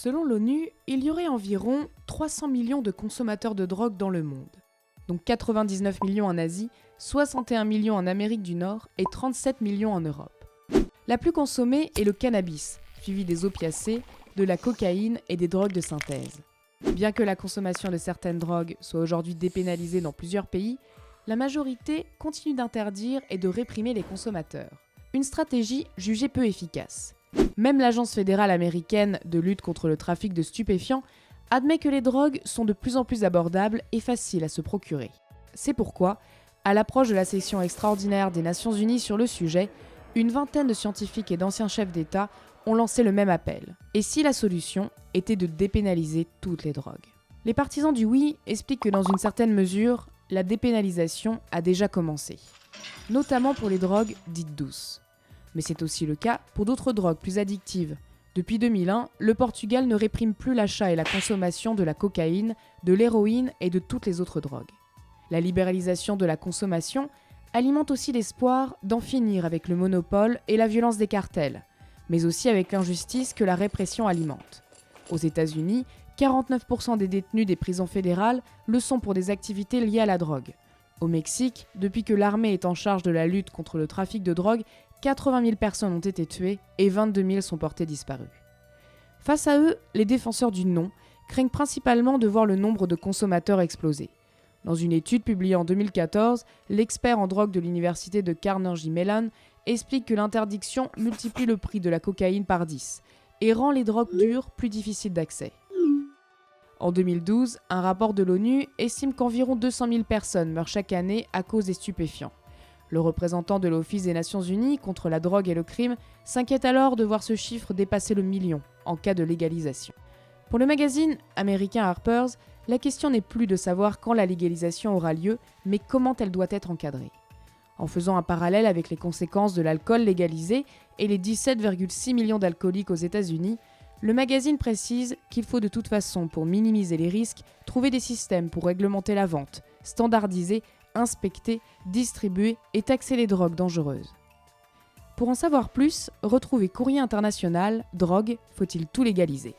Selon l'ONU, il y aurait environ 300 millions de consommateurs de drogue dans le monde, dont 99 millions en Asie, 61 millions en Amérique du Nord et 37 millions en Europe. La plus consommée est le cannabis, suivi des opiacés, de la cocaïne et des drogues de synthèse. Bien que la consommation de certaines drogues soit aujourd'hui dépénalisée dans plusieurs pays, la majorité continue d'interdire et de réprimer les consommateurs. Une stratégie jugée peu efficace. Même l'Agence fédérale américaine de lutte contre le trafic de stupéfiants admet que les drogues sont de plus en plus abordables et faciles à se procurer. C'est pourquoi, à l'approche de la session extraordinaire des Nations Unies sur le sujet, une vingtaine de scientifiques et d'anciens chefs d'État ont lancé le même appel. Et si la solution était de dépénaliser toutes les drogues? Les partisans du oui expliquent que dans une certaine mesure, la dépénalisation a déjà commencé, notamment pour les drogues dites douces. Mais c'est aussi le cas pour d'autres drogues plus addictives. Depuis 2001, le Portugal ne réprime plus l'achat et la consommation de la cocaïne, de l'héroïne et de toutes les autres drogues. La libéralisation de la consommation alimente aussi l'espoir d'en finir avec le monopole et la violence des cartels, mais aussi avec l'injustice que la répression alimente. Aux États-Unis, 49% des détenus des prisons fédérales le sont pour des activités liées à la drogue. Au Mexique, depuis que l'armée est en charge de la lutte contre le trafic de drogue, 80 000 personnes ont été tuées et 22 000 sont portées disparues. Face à eux, les défenseurs du non craignent principalement de voir le nombre de consommateurs exploser. Dans une étude publiée en 2014, l'expert en drogue de l'université de Carnegie Mellon explique que l'interdiction multiplie le prix de la cocaïne par 10 et rend les drogues dures plus difficiles d'accès. En 2012, un rapport de l'ONU estime qu'environ 200 000 personnes meurent chaque année à cause des stupéfiants. Le représentant de l'Office des Nations Unies contre la drogue et le crime s'inquiète alors de voir ce chiffre dépasser le million en cas de légalisation. Pour le magazine américain Harper's, la question n'est plus de savoir quand la légalisation aura lieu, mais comment elle doit être encadrée. En faisant un parallèle avec les conséquences de l'alcool légalisé et les 17,6 millions d'alcooliques aux États-Unis, le magazine précise qu'il faut de toute façon, pour minimiser les risques, trouver des systèmes pour réglementer la vente, standardiser, inspecter, distribuer et taxer les drogues dangereuses. Pour en savoir plus, retrouvez Courrier International, Drogue, faut-il tout légaliser ?